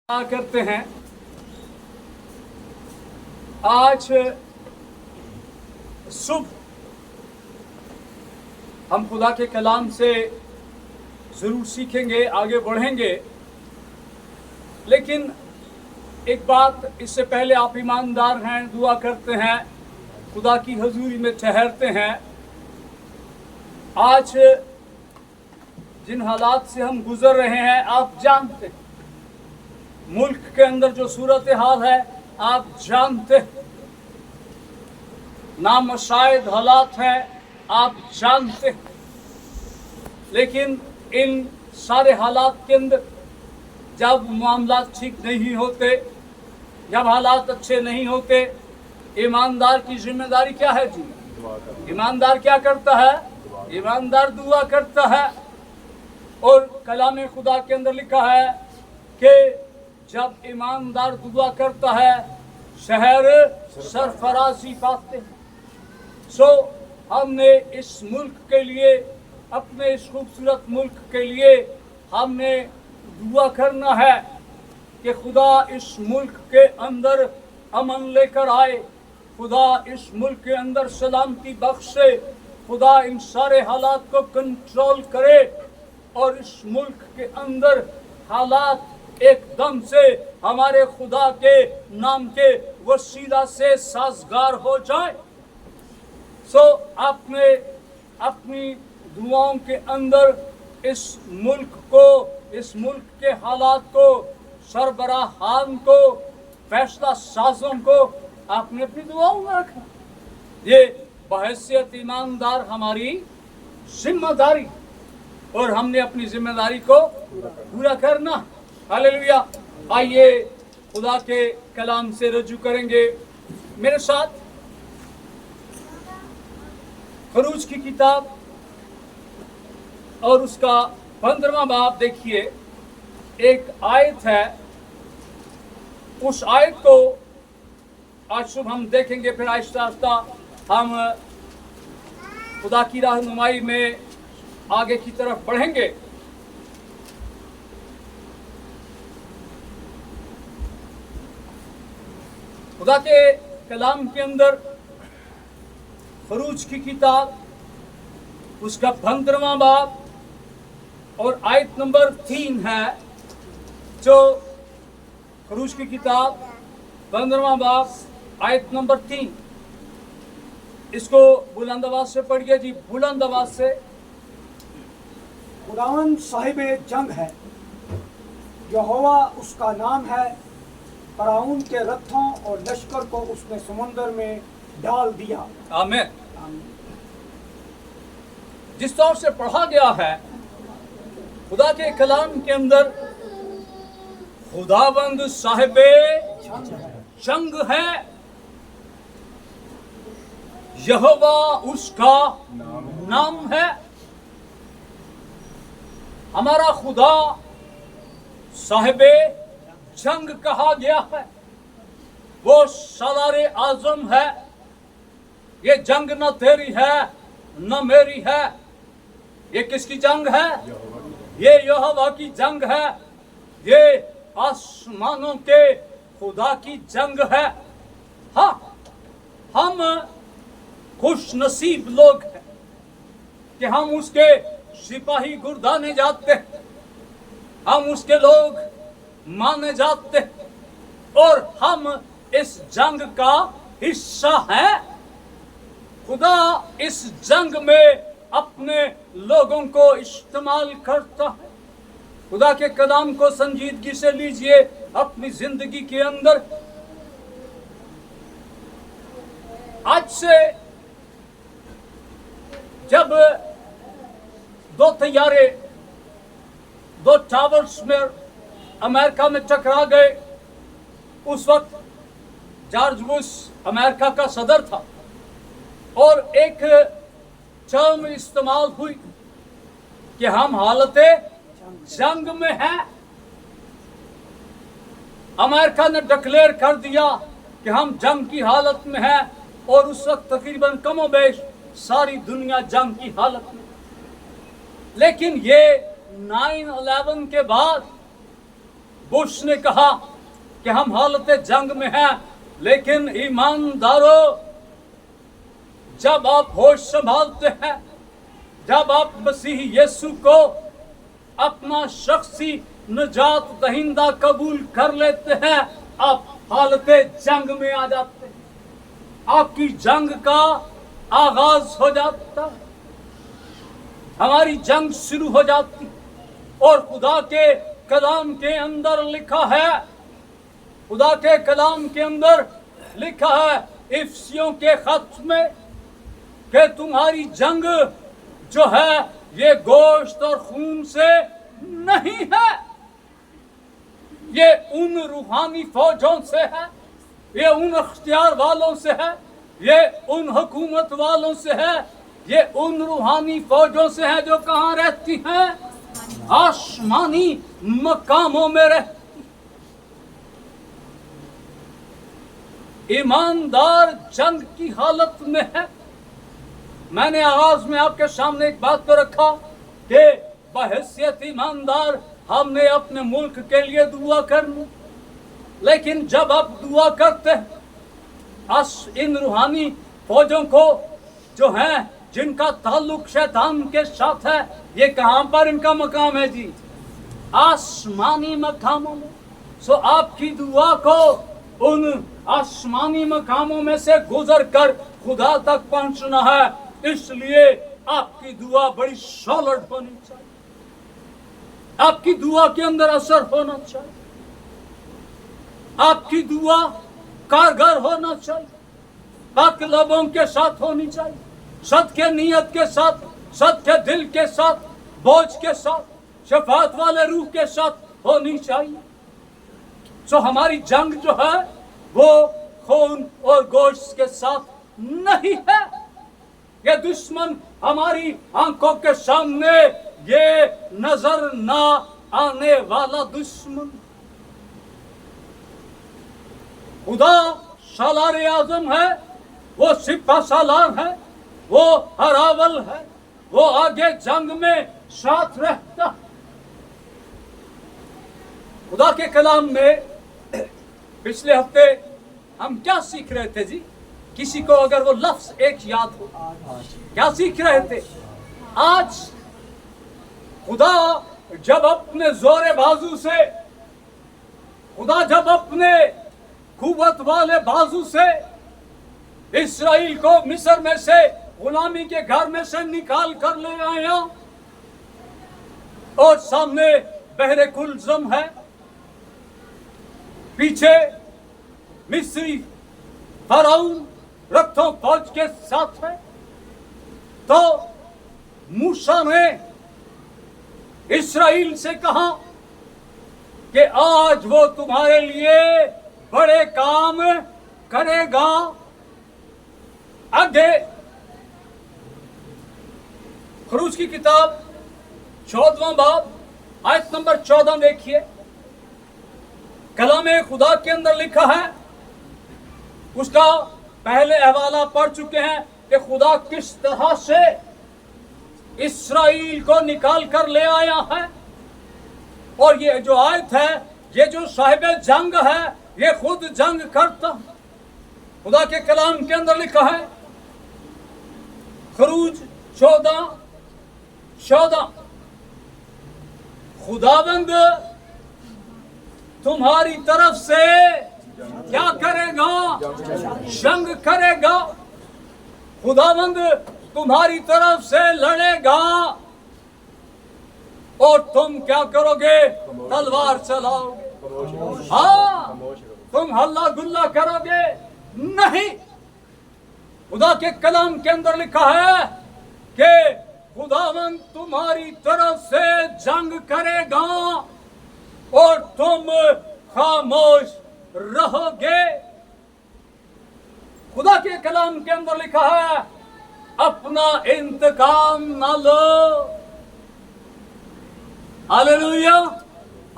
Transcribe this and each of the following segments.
کرتے ہیں. آج صبح ہم خدا کے کلام سے ضرور سیکھیں گے، آگے بڑھیں گے، لیکن ایک بات اس سے پہلے آپ ایماندار ہیں، دعا کرتے ہیں، خدا کی حضوری میں ٹھہرتے ہیں. آج جن حالات سے ہم گزر رہے ہیں آپ جانتے ہیں، ملک کے اندر جو صورتحال ہے آپ جانتے ہیں، نامشاہد حالات ہیں آپ جانتے ہیں، لیکن ان سارے حالات کے اندر جب معاملات ٹھیک نہیں ہوتے، جب حالات اچھے نہیں ہوتے، ایماندار کی ذمہ داری کیا ہے جی؟ ایماندار کیا کرتا ہے؟ ایماندار دعا کرتا ہے. اور کلام خدا کے اندر لکھا ہے کہ جب ایماندار دعا کرتا ہے شہر سرفرازی پاتے ہیں. ہم نے اس ملک کے لیے، اپنے اس خوبصورت ملک کے لیے ہم نے دعا کرنا ہے کہ خدا اس ملک کے اندر امن لے کر آئے، خدا اس ملک کے اندر سلامتی بخشے، خدا ان سارے حالات کو کنٹرول کرے اور اس ملک کے اندر حالات ایک دم سے ہمارے خدا کے نام کے وسیلہ سے سازگار ہو جائے. آپ نے اپنی دعاؤں کے اندر اس ملک کو، اس ملک کے حالات کو، سربراہان کو، فیصلہ سازوں کو آپ نے اپنی دعاؤں میں رکھنا. یہ بحیثیت ایماندار ہماری ذمہ داری، اور ہم نے اپنی ذمہ داری کو پورا کرنا. ہاللیلویا. آئیے خدا کے کلام سے رجوع کریں گے میرے ساتھ. خروج کی کتاب اور اس کا 15واں باب دیکھیے، ایک آیت ہے، اس آیت کو آج صبح ہم دیکھیں گے، پھر آہستہ آہستہ ہم خدا کی رہنمائی میں آگے کی طرف بڑھیں گے. خدا کے کلام کے اندر خروج کی کتاب اس کا 15واں باب اور آیت نمبر 3 ہے. جو خروج کی کتاب 15واں باب آیت نمبر 3، اس کو بلند آواز سے پڑھیے جی، بلند آواز سے. خداوند صاحب جنگ ہے، یہوہ اس کا نام ہے، فرعون کے رتھوں اور لشکر کو اس نے سمندر میں ڈال دیا. آمین. جس طور سے پڑھا گیا ہے خدا کے کلام کے اندر، خداوند صاحب جنگ ہے، یہوہ اس کا نام ہے. ہمارا خدا صاحب جنگ کہا گیا ہے، وہ سالار اعظم ہے. یہ جنگ نہ تیری ہے نہ میری ہے، یہ کس کی جنگ ہے؟ یہ یہوہ کی جنگ ہے، یہ آسمانوں کے خدا کی جنگ ہے. ہاں، ہم خوش نصیب لوگ ہیں کہ ہم اس کے سپاہی گردانے جاتے ہیں، ہم اس کے لوگ مانے جاتے ہیں، اور ہم اس جنگ کا حصہ ہیں. خدا اس جنگ میں اپنے لوگوں کو استعمال کرتا ہے. خدا کے کلام کو سنجیدگی سے لیجئے اپنی زندگی کے اندر. آج سے جب دو طیارے، دو ٹاورز میں امریکہ میں ٹکرا گئے، اس وقت جارج بش امریکہ کا صدر تھا، اور ایک ٹرم استعمال ہوئی کہ ہم حالت جنگ میں ہیں. امریکہ نے ڈکلیئر کر دیا کہ ہم جنگ کی حالت میں ہیں، اور اس وقت تقریباً کم و بیش ساری دنیا جنگ کی حالت میں. لیکن یہ 9/11 کے بعد बुश ने कहा कि हम हालत जंग में हैं, लेकिन ईमानदारों, जब आप होश संभालते हैं, जब आप मसीह यीशु को अपना शख्सी निजात दहिंदा कबूल कर लेते हैं, आप हालत जंग में आ जाते हैं, आपकी जंग का आगाज हो जाता है, हमारी जंग शुरू हो जाती है। और खुदा के कलाम के अंदर लिखा है, खुदा के कलाम के अंदर लिखा है इफिसियों के खत में कि तुम्हारी जंग जो है ये गोश्त और खून से नहीं है, ये उन रूहानी फौजों से है, ये उन अख्तियार वालों से है, ये उन हुकूमत वालों से है, ये उन रूहानी फौजों से है जो कहाँ रहती हैं? आसमानी मकामों में रहती। ईमानदार जंग की हालत में है। मैंने आगाज में आपके सामने एक बात को रखा कि बहैसियत ईमानदार हमने अपने मुल्क के लिए दुआ करनी, लेकिन जब आप दुआ करते हैं इन रूहानी फौजों को जो हैं जिनका ताल्लुक शैतान के साथ है, ये कहां पर इनका मकाम है जी? आसमानी मकामों में। सो आपकी दुआ को उन आसमानी मकामों में से गुजर कर खुदा तक पहुंचना है, इसलिए आपकी दुआ बड़ी सॉलिड होनी चाहिए, आपकी दुआ के अंदर असर होना चाहिए, आपकी दुआ कारगर होना चाहिए, पाक लबों के साथ होनी चाहिए, सत्य नियत के साथ, सत्य दिल के साथ, बोझ के साथ, शफात वाले रूह के साथ होनी चाहिए। सो हमारी जंग जो है वो खून और गोश्त के साथ नहीं है। ये दुश्मन हमारी आंखों के सामने ये नजर ना आने वाला दुश्मन, खुदा सालार आजम है, वो सिपा सालार है, वो हरावल है, वो आगे जंग में साथ रहता। खुदा के कलाम में पिछले हफ्ते हम क्या सीख रहे थे जी? किसी को अगर वो लफ्ज एक याद हो, क्या सीख रहे थे? आज खुदा जब अपने जोरे बाजू से, खुदा जब अपने कुव्वत वाले बाजू से इस्राएल को मिस्र में से गुलामी के घर में से निकाल कर ले आया और सामने बहरे कुलजम है, पीछे मिस्री फराउन रथों फौज के साथ है, तो मूसा ने इस्राएल से कहा कि आज वो तुम्हारे लिए बड़े काम करेगा। आगे खरूज की किताब 14वां बाब आयत नंबर 14 देखिए, कलाम खुदा के अंदर लिखा है, उसका पहले हवाला पढ़ चुके हैं कि खुदा किस तरह से इस्राएल को निकाल कर ले आया है। और ये जो आयत है, ये जो साहिब जंग है, ये खुद जंग करता। खुदा के कलाम के अंदर लिखा है, खरूज 14 खुदाबंद तुम्हारी तरफ से क्या करेगा? जंग करेगा। खुदाबंद तुम्हारी तरफ से लड़ेगा और तुम क्या करोगे? तलवार चलाओगे। हाँ, तुम हल्ला गुल्ला करोगे नहीं। खुदा के कलाम के अंदर लिखा है कि खुदावंद तुम्हारी तरफ से जंग करेगा और तुम खामोश रहोगे। खुदा के कलाम के अंदर लिखा है, अपना इंतकाम न लो। हालेलुया।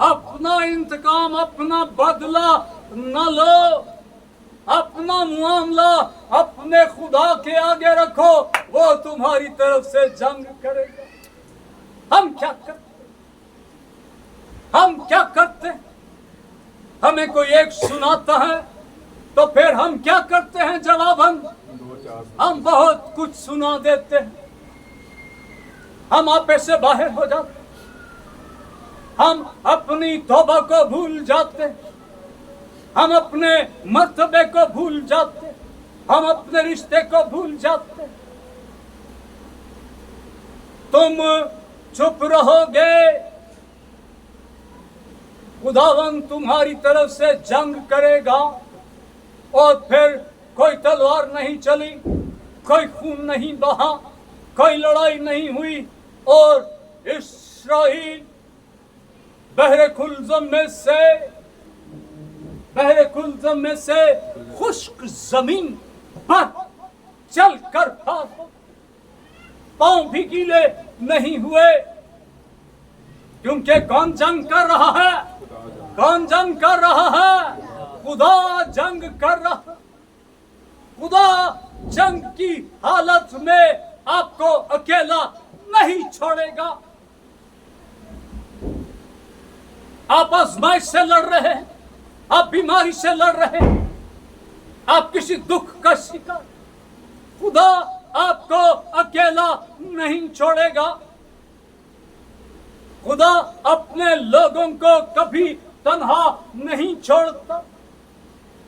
अपना इंतकाम, अपना बदला न लो, अपना मामला अपने खुदा के आगे रखो, वो तुम्हारी तरफ से जंग करेगा। हम क्या करते? हमें कोई एक सुनाता है तो फिर हम क्या करते हैं? जवाबन हम बहुत कुछ सुना देते हैं, हम आपे से बाहर हो जाते, हम अपनी तौबा को भूल जाते, हम अपने मर्तबे को भूल जाते, हम अपने रिश्ते को भूल जाते। तुम चुप रहोगे, खुदावन तुम्हारी तरफ से जंग करेगा और फिर कोई तलवार नहीं चली, कोई खून नहीं बहा, कोई लड़ाई नहीं हुई और इस्राएल बहरे कुलज़म में से खुश्क जमीन पर चल कर पांव भी गीले नहीं हुए, क्योंकि कौन जंग कर रहा है? कौन जंग कर रहा है? खुदा जंग कर रहा। खुदा जंग की हालत में आपको अकेला नहीं छोड़ेगा। आप आजमाइश से लड़ रहे हैं, आप बीमारी से लड़ रहे हैं, आप किसी दुख का शिकार, खुदा आपको अकेला नहीं छोड़ेगा। खुदा अपने लोगों को कभी तन्हा नहीं छोड़ता,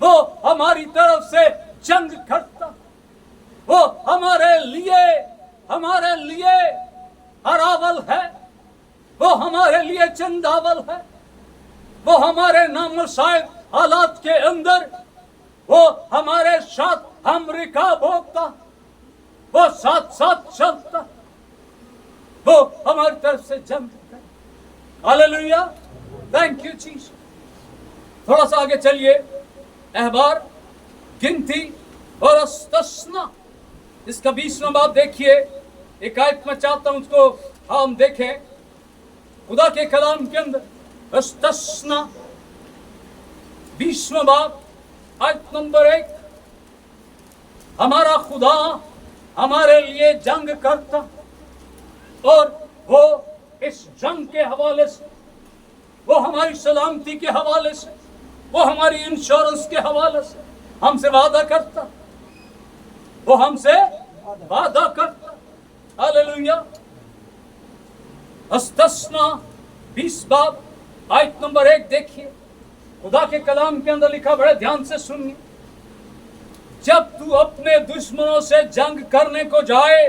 वो हमारी तरफ से जंग करता, वो हमारे लिए हरावल है, वो हमारे लिए चंदावल है, वो हमारे नामुसाइब हालात के अंदर वो हमारे साथ हम रिकाब होता, वो साथ साथ चलता, वो हमारी तरफ से जंग करता। Hallelujah, thank you Jesus. थोड़ा सा आगे चलिए, अहबार, गिनती और अस्तस्ना, इसका 20वां बाब देखिए। एक आयत में चाहता हूं उसको हम देखें खुदा के कलाम के अंदर। अस्तस्ना 20वां बाब आयत नंबर 1। हमारा खुदा हमारे लिए जंग करता और वो इस जंग के हवाले से, वो हमारी सलामती के हवाले से, वो हमारी इंश्योरेंस के हवाले से हमसे वादा करता, वो हमसे वादा करता। हालेलुया। अस्तस्ना 20 बाब आयत नंबर 1 देखिए। खुदा के कलाम के अंदर लिखा, बड़े ध्यान से सुनिए। जब तू अपने दुश्मनों से जंग करने को जाए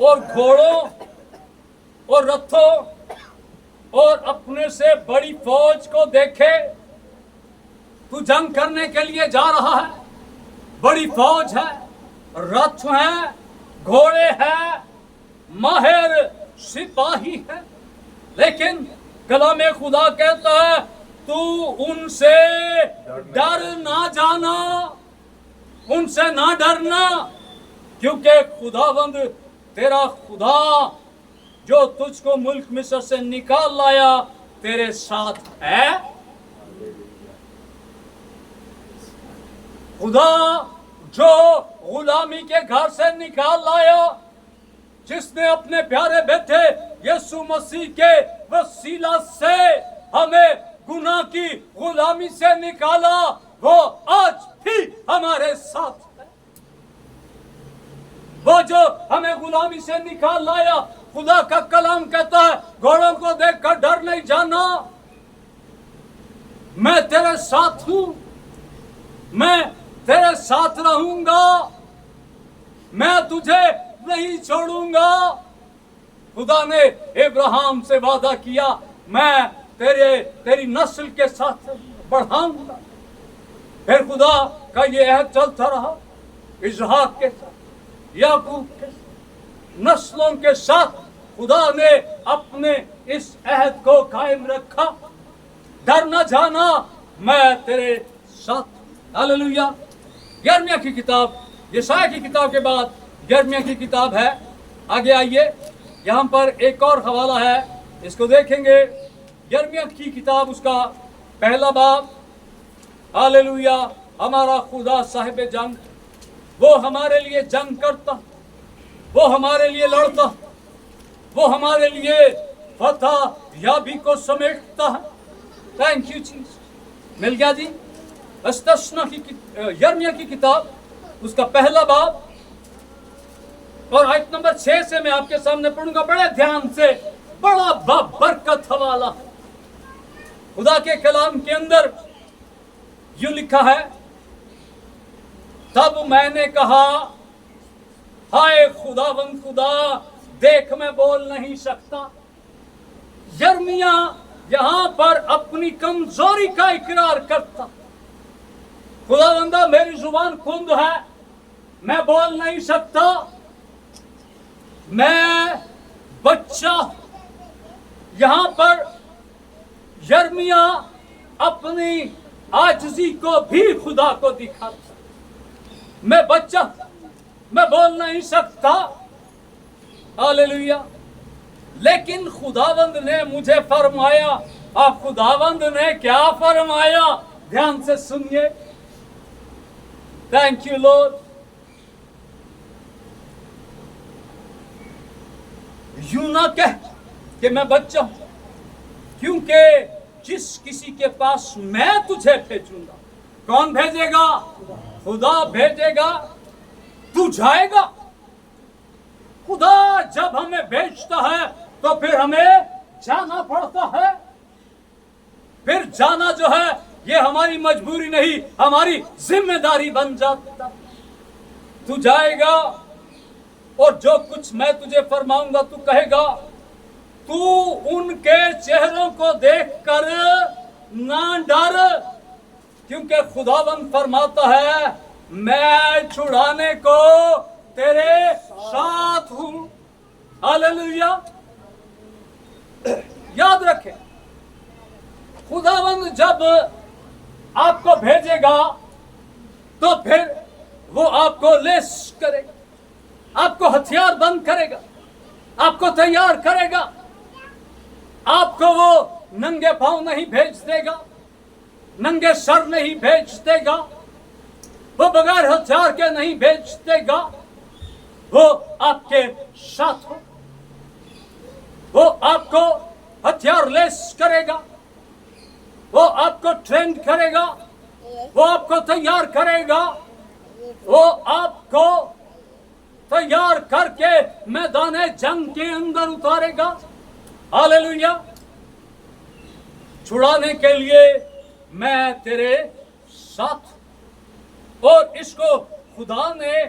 और घोड़ों और रथों और अपने से बड़ी फौज को देखे, तू जंग करने के लिए जा रहा है, बड़ी फौज है, रथ है, घोड़े हैं, माहिर सिपाही है, लेकिन कलाम खुदा कहता है तू उनसे डर ना जाना, उनसे ना डरना, क्योंकि खुदावंद तेरा खुदा जो तुझको मुल्क मिस्र से निकाल लाया तेरे साथ है। खुदा जो गुलामी के घर से निकाल लाया, जिसने अपने प्यारे बेटे यीशु मसीह के वसीला से हमें गुनाह की गुलामी से निकाला, वो आज भी हमारे साथ है। वो जो हमें गुलामी से निकाल लाया, खुदा का कलाम कहता है घोड़ों को देखकर डर नहीं जाना, मैं तेरे साथ हूं, मैं तेरे साथ रहूंगा, मैं तुझे नहीं छोड़ूंगा। खुदा ने इब्राहिम से वादा किया, मैं तेरी नस्ल के साथ बढ़ाऊंगा। फिर खुदा का ये अहद चलता रहा इसहाक के साथ, याकूब के साथ, नस्लों के साथ खुदा ने अपने इस अहद को कायम रखा। डर न जाना, मैं तेरे साथ। हालेलुया। यिर्मयाह की किताब, यशायाह की किताब के बाद यिर्मयाह की किताब है। आगे आइए, यहाँ पर एक और हवाला है, इसको देखेंगे। यिर्मयाह की किताब, उसका पहला बाब। हालेलुया। हमारा खुदा साहिब जंग, वो हमारे लिए जंग करता, वो हमारे लिए लड़ता, वो हमारे लिए फतह याबी को समेटता है। Thank you Jesus. मिल गया जी। यिर्मयाह की किताब उसका पहला बाब और आयत नंबर 6 से मैं आपके सामने पढ़ूंगा बड़े ध्यान से। बड़ा बरकत हवाला खुदा के कलाम के अंदर यूं लिखा है, तब मैंने कहा हाय खुदावंद खुदा, देख मैं बोल नहीं सकता। यिर्मयाह यहां पर अपनी कमजोरी का इकरार करता। खुदावंदा मेरी जुबान कुंद है, मैं बोल नहीं सकता, मैं बच्चा। यहां पर यिर्मयाह अपनी आजिज़ी को भी खुदा को दिखाता। मैं बच्चा, मैं बोल नहीं सकता। हालेलुया। लेकिन खुदावंद ने मुझे फरमाया, और खुदावंद ने क्या फरमाया, ध्यान से सुनिए। Thank you Lord. यूं ना कह कि मैं बच्चा हूं, क्योंकि जिस किसी के पास मैं तुझे भेजूंगा। कौन भेजेगा? खुदा भेजेगा। तू जाएगा। खुदा जब हमें भेजता है तो फिर हमें जाना पड़ता है। फिर जाना जो है ये हमारी मजबूरी नहीं, हमारी जिम्मेदारी बन जाता। तू जाएगा और जो कुछ मैं तुझे फरमाऊंगा तू कहेगा। तू उनके चेहरों को देखकर ना डर, क्योंकि खुदावंद फरमाता है मैं छुड़ाने को तेरे साथ हूं। हालेलुया। याद रखें, खुदावंद जब आपको भेजेगा तो फिर वो आपको लेस करेगा, आपको हथियार बंद करेगा, आपको तैयार करेगा। आपको वो नंगे पांव नहीं भेज देगा, नंगे सर नहीं भेज देगा, वो बगैर हथियार के नहीं भेज देगा। वो आपके साथ हो, वो आपको हथियार लेस करेगा, वो आपको ट्रेन करेगा, वो आपको तैयार करेगा, वो आपको तैयार करके मैदान जंग के अंदर उतारेगा। हालेलुया। छुड़ाने के लिए मैं तेरे साथ। और इसको खुदा ने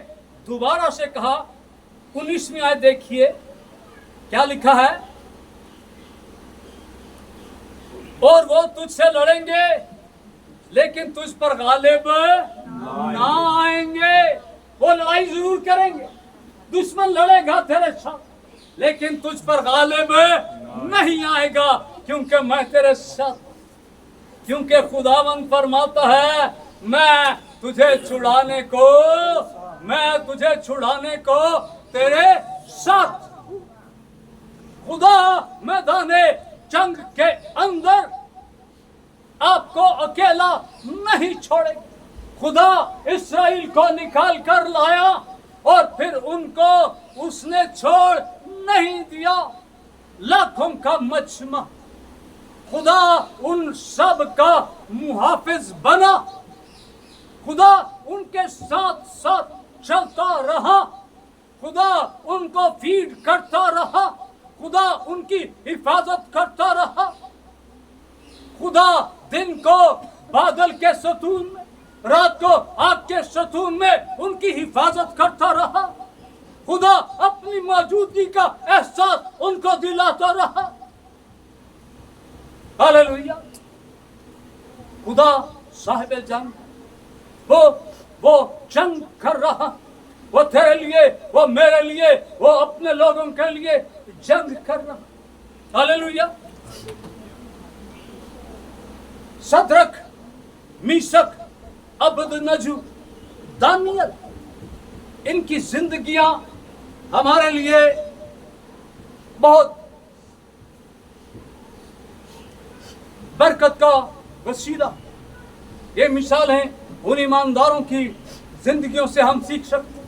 दोबारा से कहा। 19वीं आयत देखिए क्या लिखा है। और वो तुझसे लड़ेंगे लेकिन तुझ पर गालिब ना आएंगे। वो लड़ाई जरूर करेंगे, दुश्मन लड़ेगा तेरे साथ, लेकिन तुझ पर गालिब नहीं आएगा, क्योंकि मैं तेरे साथ। क्योंकि खुदावंद फरमाता है मैं तुझे छुड़ाने को तेरे साथ। खुदा मैदाने जंग के अंदर आपको अकेला नहीं छोड़ेगा। खुदा इस्राएल को निकाल कर लाया और फिर उनको उसने छोड़ नहीं दिया। लाखों का मजमा खुदा उन सब का मुहाफिज बना। खुदा उनके साथ साथ चलता रहा। खुदा उनको फीड करता रहा। खुदा उनकी हिफाजत करता रहा। खुदा दिन को बादल के सतून में, रात को आग के सतून में उनकी हिफाजत करता रहा। खुदा अपनी मौजूदगी का एहसास उनको दिलाता रहा। हालेलुया। खुदा साहिब जंग, वो जंग कर रहा। वो तेरे लिए, वो मेरे लिए, वो अपने लोगों के लिए जंग कर रहा। हालेलुया। सदरक, मीशक, अबदनजू, दानियल, इनकी जिंदगियां हमारे लिए बहुत बरकत का वसीला। ये मिसाल है उन ईमानदारों की जिंदगियों से हम सीख सकते हैं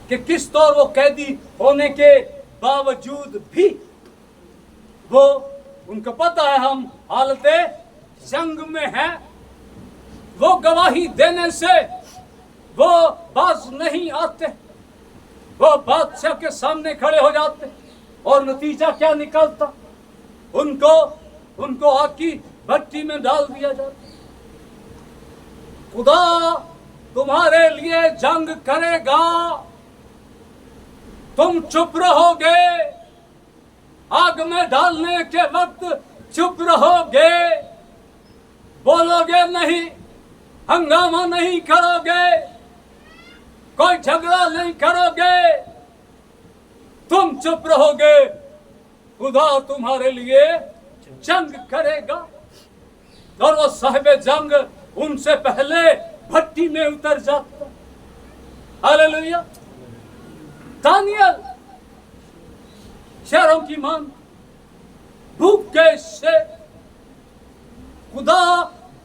कि किस तौर वो कैदी होने के बावजूद भी वो, उनको पता है हम हालत जंग में हैं, वो गवाही देने से वो बाज नहीं आते, वो बादशाह के सामने खड़े हो जाते और नतीजा क्या निकलता, उनको आग की भट्टी में डाल दिया जाता। खुदा तुम्हारे लिए जंग करेगा, तुम चुप रहोगे, आग में डालने के वक्त चुप रहोगे, बोलोगे नहीं, हंगामा नहीं करोगे, कोई झगड़ा नहीं करोगे, तुम चुप रहोगे, खुदा तुम्हारे लिए जंग करेगा। और वो साहिब जंग उनसे पहले भट्टी में उतर जाता। हालेलुया। दानियल शेरों की मांग भूखे से खुदा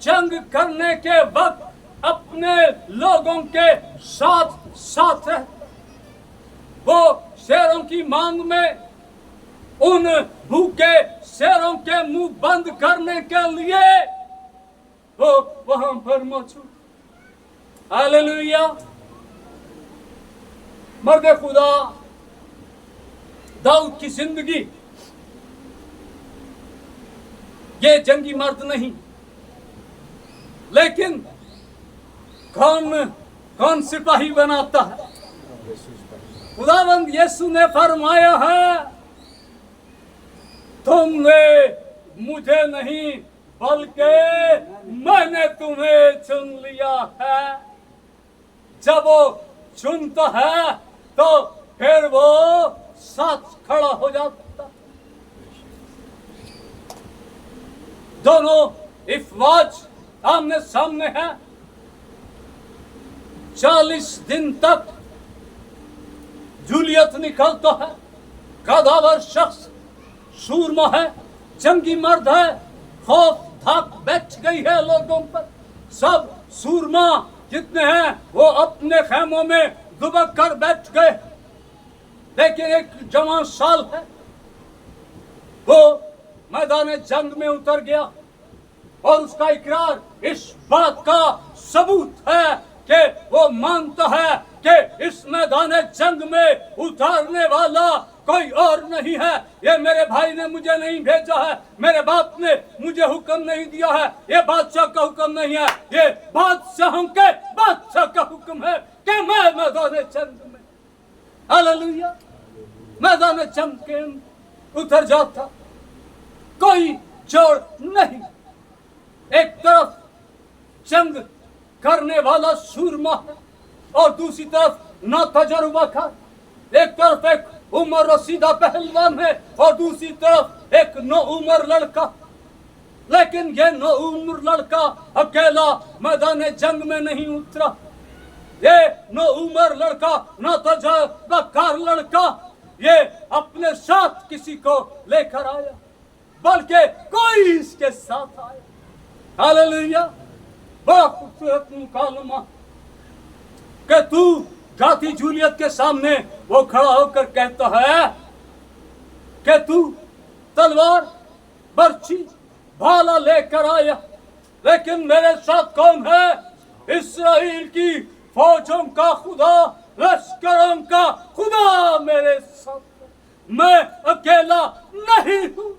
जंग करने के वक्त अपने लोगों के साथ साथ है। वो शेरों की मांग में उन भूखे शेरों के मुंह बंद करने के लिए वो वहां पर मौजूद। हालेलुया। मर्द खुदा दाऊद की जिंदगी ये जंगी मर्द नहीं, लेकिन कौन सिपाही बनाता है? खुदावंद यीशु ने फरमाया है, तुमने मुझे नहीं बल्कि मैंने तुम्हें चुन लिया है। जब वो चुनता है तो फिर वो साथ खड़ा हो जाता। दोनों इफ़वाज आमने सामने है। 40 दिन तक जूलियत निकलता है। कदावर शख्स सूरमा है, जंगी मर्द है, खौफ धाक बैठ गई है लोगों पर। सब सूरमा जितने हैं वो अपने खेमों में दुबक कर बैठ गए। लेकिन एक जवान साल है, वो मैदान जंग में उतर गया और उसका इकरार इस बात का सबूत है कि वो मानता है कि इस मैदान जंग में उतारने वाला कोई और नहीं है। ये मेरे भाई ने मुझे नहीं भेजा है, मेरे बाप ने मुझे हुक्म नहीं दिया है, ये बादशाह का हुक्म नहीं है, ये बादशाहों के बादशाह का हुक्म है कि मैं मैदान जंग में, हालेलुया, मैदान जंग के उतर जाता। कोई जोड़ नहीं। एक तरफ जंग करने वाला सूरमा है और दूसरी तरफ ना तजुर्बा का। एक तरफ एक उम्र रसीदा पहलवान है और दूसरी तरफ एक नो उम्र लड़का। लेकिन ये नो उम्र लड़का अकेला मैदान जंग में नहीं उतरा। ये नो उम्र लड़का, ना तजुर्बाकार लड़का, ये अपने साथ किसी को लेकर आया, बल्कि कोई इसके साथ आया। हालेलुया। बड़ा खूबसूरत मुकालमा कि तू गाती जूलियत के सामने वो खड़ा होकर कहता है कि तू तलवार, बर्छी, भाला लेकर आया, लेकिन मेरे साथ कौन है? इस्राएल की फौजों का खुदा, लश्करों का खुदा मेरे साथ, मैं अकेला नहीं हूं।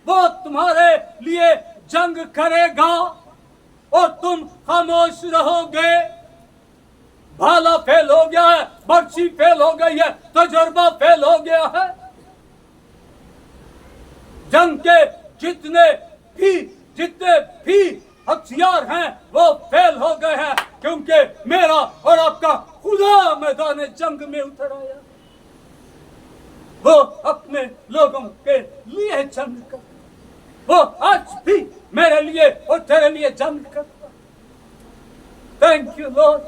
वो तुम्हारे लिए जंग करेगा और तुम खामोश रहोगे। भाला फेल हो गया है, बर्छी फेल हो गई है, तजुर्बा फेल हो गया है। जंग के जितने भी हथियार हैं वो फेल हो गए हैं, क्योंकि मेरा और आपका खुदा मैदान जंग में उतर आया। वो अपने लोगों के लिए जंग कर, वो आज भी मेरे लिए और तेरे लिए जंग करता। Thank you Lord,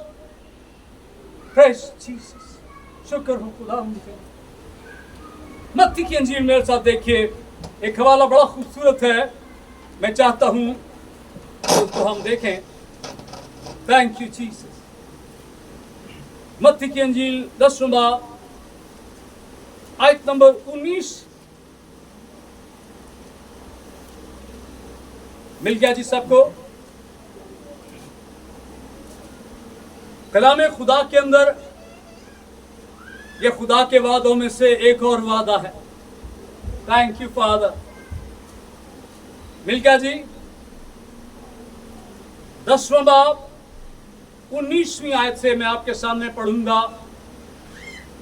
praise Jesus. शुक्र हो खुदा मुझे। मत्ती की अंजील मेरे साथ देखिए, एक हवाला बड़ा खूबसूरत है, मैं चाहता हूं उसको हम देखें। Thank you Jesus. मत्ती की अंजील 10 बाब आयत नंबर 19। मिल गया जी सबको? कलाम खुदा के अंदर ये खुदा के वादों में से एक और वादा है। Thank you father. मिल्का जी 10वां बाब 19वीं आयत से मैं आपके सामने पढ़ूंगा।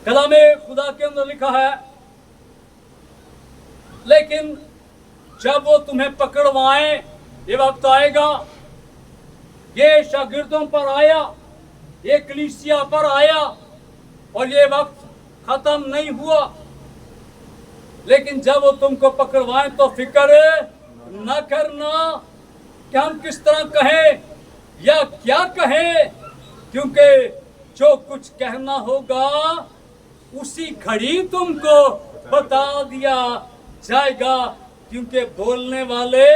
कलाम खुदा के अंदर लिखा है, लेकिन जब वो तुम्हें पकड़वाएं, ये वक्त आएगा, ये शागिर्दों पर आया, ये कलीसिया पर आया और ये वक्त खत्म नहीं हुआ, लेकिन जब वो तुमको पकड़वाएं तो फिक्र न करना कि हम किस तरह कहें या क्या कहें, क्योंकि जो कुछ कहना होगा उसी घड़ी तुमको बता दिया जाएगा, क्योंकि बोलने वाले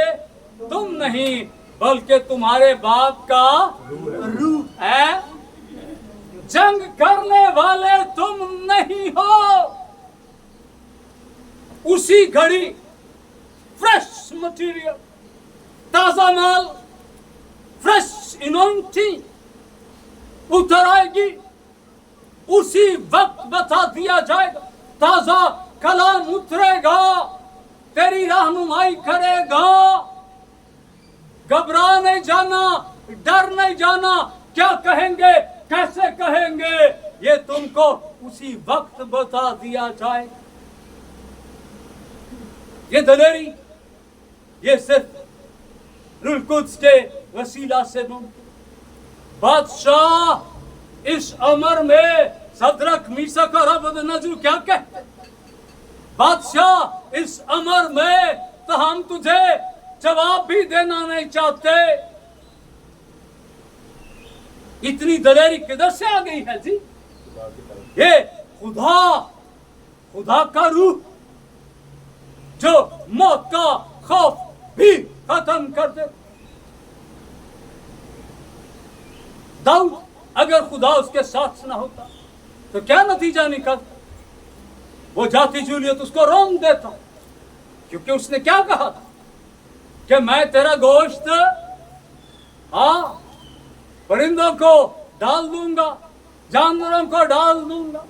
तुम नहीं बल्कि तुम्हारे बाप का रूह है। जंग करने वाले तुम नहीं हो। उसी घड़ी फ्रेश मटेरियल, ताजा माल, फ्रेश इनॉइंटिंग उतर आएगी, उसी वक्त बता दिया जाएगा। ताजा कलाम उतरेगा, तेरी रहनुमाई करेगा। घबरा नहीं जाना, डर नहीं जाना, क्या कहेंगे कैसे कहेंगे, ये तुमको उसी वक्त बता दिया जाए। ये दलेरी ये सिर्फ रूह कुद्स के वसीला से मुमकिन। बादशाह इस अमर में सदरक मीसक और अबदनगो क्या कहते? बादशाह इस अमर में तो हम तुझे जवाब भी देना नहीं चाहते। इतनी दलेरी किधर से आ गई है जी? ये खुदा का रूह जो मौत का खौफ भी खत्म कर दे। दाऊद अगर खुदा उसके साथ ना होता तो क्या नतीजा निकलता? वो जाति जूलियत उसको रोक देता, क्योंकि उसने क्या कहा था कि मैं तेरा गोश्त परिंदों को डाल दूंगा, जानवरों को डाल दूंगा।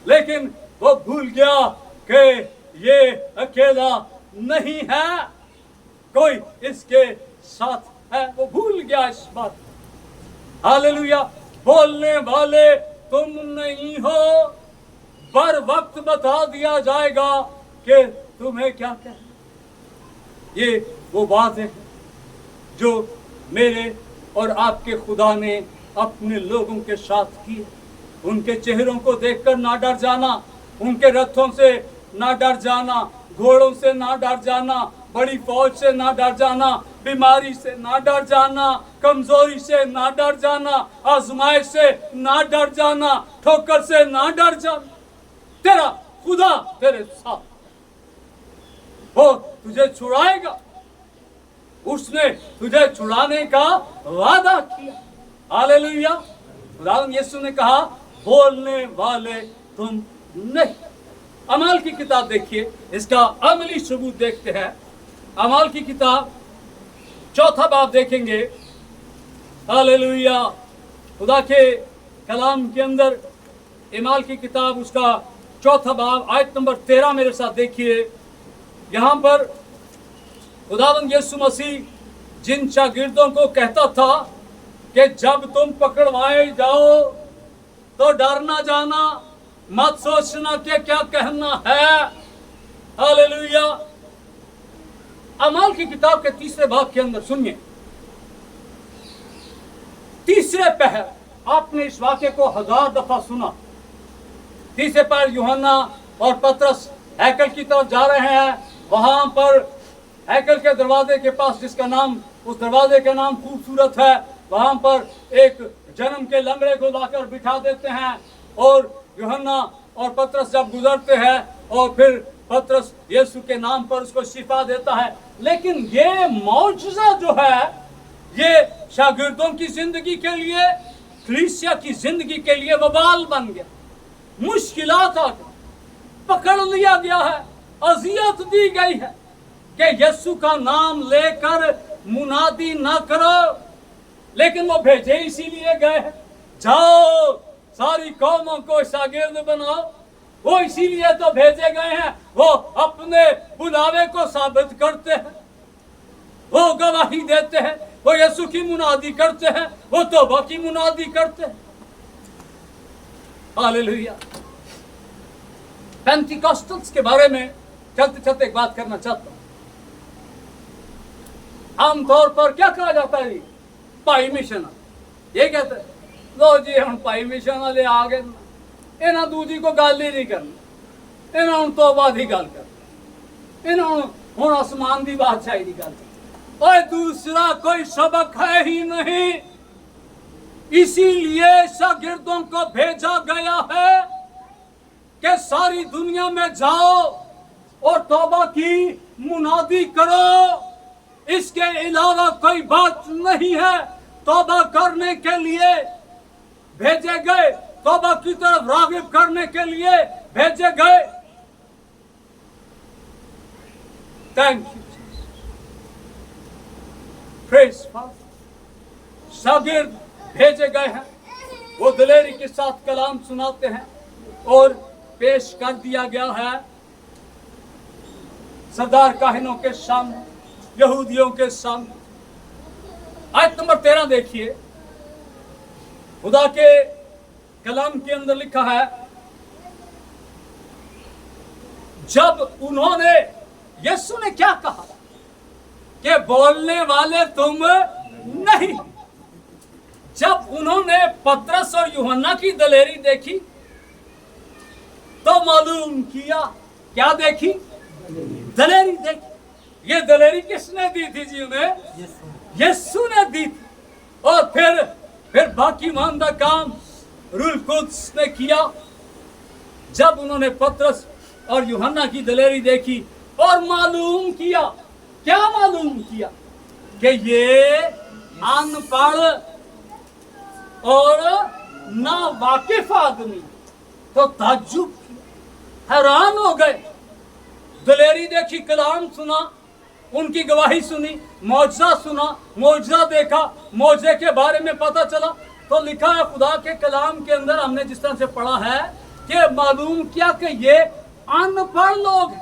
लेकिन वो भूल गया कि ये अकेला नहीं है, कोई इसके साथ है। वो भूल गया इस बात। हालेलुया। बोलने वाले तुम नहीं हो, पर वक्त बता दिया जाएगा कि तुम्हें क्या कहना। ये वो बात है जो मेरे और आपके खुदा ने अपने लोगों के साथ की। उनके चेहरों को देखकर ना डर जाना, उनके रथों से ना डर जाना, घोड़ों से ना डर जाना, बड़ी फौज से ना डर जाना, बीमारी से ना डर जाना, कमजोरी से ना डर जाना, आजमाइश से ना डर जाना, ठोकर से ना डर जाना। तेरा खुदा तेरे साथ, वो तुझे छुड़ाएगा। उसने तुझे छुड़ाने का वादा किया। हालेलुया। खुदावंद यीशु ने कहा, बोलने वाले तुम नहीं। अमाल की किताब देखिए, इसका अमली सबूत देखते हैं। अमाल की किताब 4 बाब देखेंगे। हालेलुया। खुदा के कलाम के अंदर अमाल की किताब उसका 4 बाब आयत नंबर 13 मेरे साथ देखिए। यहाँ पर खुदावंद यीशु मसीह जिन शागिर्दों को कहता था कि जब तुम पकड़वाए जाओ तो डर ना जाना, मत सोचना कि क्या कहना है। हालेलुया। अमाल की किताब के 3 भाग के अंदर सुनिए, 3 पहर आपने इस वाक्य को 1000 दफा सुना। 3 पहर यूहन्ना और पतरस हैकल की तरफ जा रहे हैं। वहां पर हैकल के दरवाजे के पास, जिसका नाम, उस दरवाजे का नाम खूबसूरत है, वहां पर एक जन्म के लंगड़े को लाकर बिठा देते हैं और यूहन्ना और पतरस जब गुजरते हैं और फिर पतरस यीशु के नाम पर उसको शिफा देता है। लेकिन ये मौजज़ा जो है, ये शागिर्दों की जिंदगी के लिए, कलीसिया की जिंदगी के लिए वबाल बन गया। मुश्किलात आ गई, पकड़ लिया गया है, अजियत दी गई है कि यीशु का नाम लेकर मुनादी ना करो। लेकिन वो भेजे इसीलिए गए हैं जाओ सारी कौमों को शागिर्द बनाओ। वो इसीलिए तो भेजे गए हैं, वो अपने बुलावे को साबित करते हैं, वो गवाही देते हैं, वो यीशु की मुनादी करते हैं, वो तौबा की मुनादी करते हैं। हालेलुया। पेंटिकॉस्टल्स के बारे में चलते चलते एक बात करना चाहता हूं। आमतौर पर क्या कहा जाता है? भाई मिशन, ये कहते हैं लो जी हम भाई मिशन वाले आ गए, इन्होंने दूजी को गल ही नहीं करनी, इन्होंने तौबा की गल करनी, इन्होंने हुण आसमान की बादशाही की गल करनी, और दूसरा कोई सबक है ही नहीं। इसीलिए शागिर्दों को भेजा गया है कि सारी दुनिया में जाओ और तौबा की मुनादी करो। इसके अलावा कोई बात नहीं है। तौबा करने के लिए भेजे गए, तौबा की तरफ रागिब करने के लिए भेजे गए। Thank you praise father. शागिर्द भेजे गए हैं, वो दिलेरी के साथ कलाम सुनाते हैं और पेश कर दिया गया है सरदार काहिनों के सामने, यहूदियों के सामने। आयत नंबर 13 देखिए, खुदा के कलाम के अंदर लिखा है, जब उन्होंने, यीशु ने क्या कहा कि बोलने वाले तुम नहीं। जब उन्होंने पतरस और यूहन्ना की दलेरी देखी तो मालूम किया, क्या देखी? दलेरी देखी। ये दलेरी किसने दी थी जी उन्हें? यीशु ने दी थी। और फिर बाकी मानदा काम रूह कुद्स ने किया। जब उन्होंने पतरस और यूहन्ना की दलेरी देखी और मालूम किया, क्या मालूम किया? कि ये अनपढ़ और ना वाकिफ आदमी, तो ताज्जुब, हैरान हो गए। दलेरी देखी, कलाम सुना, उनकी गवाही सुनी, मौजज़ा सुना, मौजज़ा देखा, मौजज़े के बारे में पता चला। तो लिखा है खुदा के कलाम के अंदर, हमने जिस तरह से पढ़ा है कि मालूम किया कि ये अनपढ़ लोग,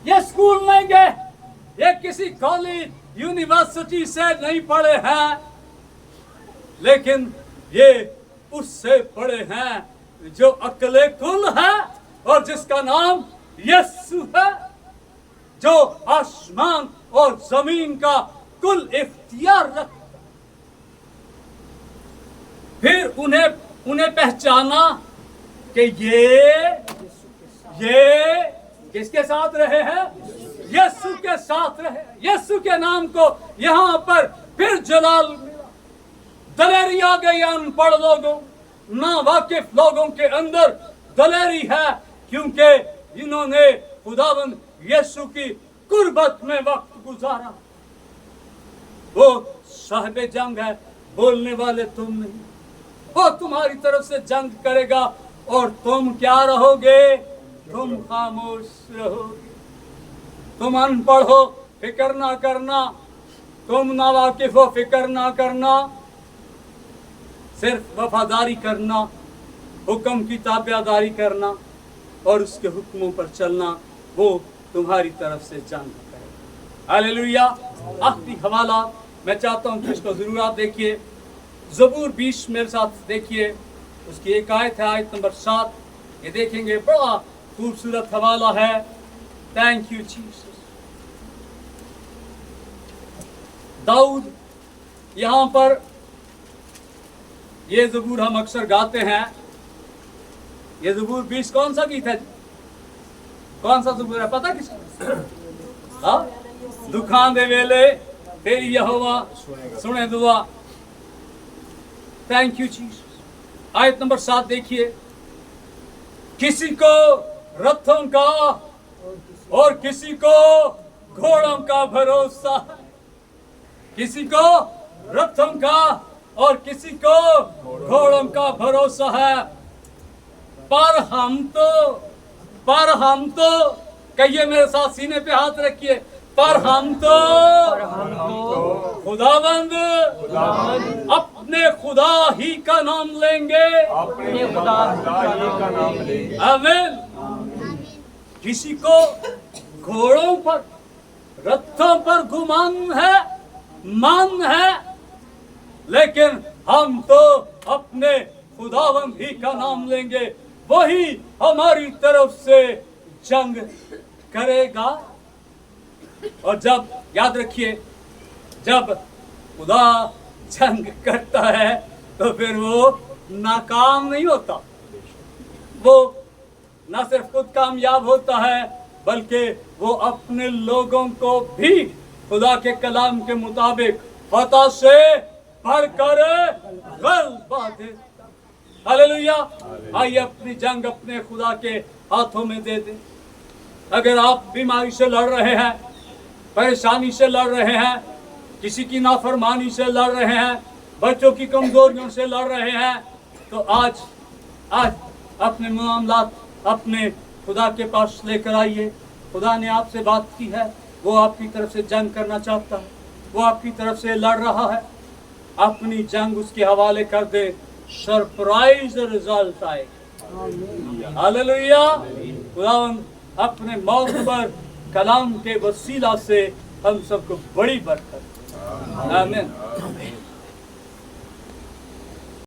ये स्कूल नहीं गए, ये किसी कॉलेज यूनिवर्सिटी से नहीं पढ़े हैं, लेकिन ये उससे पढ़े हैं जो अक्ले कुल है और जिसका नाम यीशु है, जो आसमान और जमीन का कुल इख्तियार रखता। फिर उन्हें पहचाना कि ये किसके साथ रहे हैं? यीशु के साथ रहे। यीशु के नाम को यहाँ पर फिर जलाल मिला। दलेरी आ गई अनपढ़ लोगों, ना वाकिफ लोगों के अंदर दलेरी है, क्योंकि इन्होंने खुदावंद यीशु की कुर्बत में वक्त गुजारा। वो साहिब जंग है, बोलने वाले तुम नहीं। वो तुम्हारी तरफ से जंग करेगा और तुम क्या रहोगे? तुम खामोश रहोगे। तुम अनपढ़ हो, फिक्र ना करना। तुम नावाकिफ हो, फिक्र ना करना। सिर्फ वफादारी करना, हुक्म की ताबेदारी करना और उसके हुक्मों पर चलना, वो तुम्हारी तरफ से जंग करेगा। हालेलुया। आखिरी हवाला मैं चाहता हूँ कि इसको जरूर आप देखिए। ज़बूर 20 मेरे साथ देखिए, उसकी एक आयत है, आयत नंबर 7। ये देखेंगे, बड़ा खूबसूरत हवाला है। Thank you Jesus. दाऊद, यहाँ पर ये ज़बूर हम अक्सर गाते हैं। ये ज़बूर 20 कौन सा गीत है? कौन सा ज़बूर है? पता किसको? हाँ, दुखां दे वेले तेरी यहोवा सुने दुआ। Thank you Jesus. आयत नंबर 7 देखिए, किसी को रथों का और किसी को घोड़ों का भरोसा, किसी को रथों का और किसी को घोड़ों का भरोसा है, पर हम तो कहिए मेरे साथ, सीने पे हाथ रखिए, पर हम तो खुदावंद अपने खुदा ही का नाम लेंगे। अपने खुदा ही का नाम लेंगे। आमीन। किसी को घोड़ों पर, रथों पर गुमान है, मान है, लेकिन हम तो अपने खुदावंद ही का नाम लेंगे। वही हमारी तरफ से जंग करेगा। और जब, याद रखिए, जब खुदा जंग करता है तो फिर वो नाकाम नहीं होता। वो न सिर्फ खुद कामयाब होता है, बल्कि वो अपने लोगों को भी खुदा के कलाम के मुताबिक फतह से बढ़कर गलबा देता। हालेलुया। आइए अपनी जंग अपने खुदा के हाथों में दे दें। अगर आप बीमारी से लड़ रहे हैं, परेशानी से लड़ रहे हैं, किसी की नाफरमानी से लड़ रहे हैं, बच्चों की कमजोरियों से लड़ रहे हैं, तो आज अपने मामलात अपने खुदा के पास लेकर आइए। खुदा ने आपसे बात की है, वो आपकी तरफ से जंग करना चाहता है, वो आपकी तरफ से लड़ रहा है। अपनी जंग उसके हवाले कर दे, सरप्राइज रिजल्ट आएगा। हालेलुया। खुदावंद अपने मौत पर कलाम के वसीला से हम सबको बड़ी बरकत। आमीन।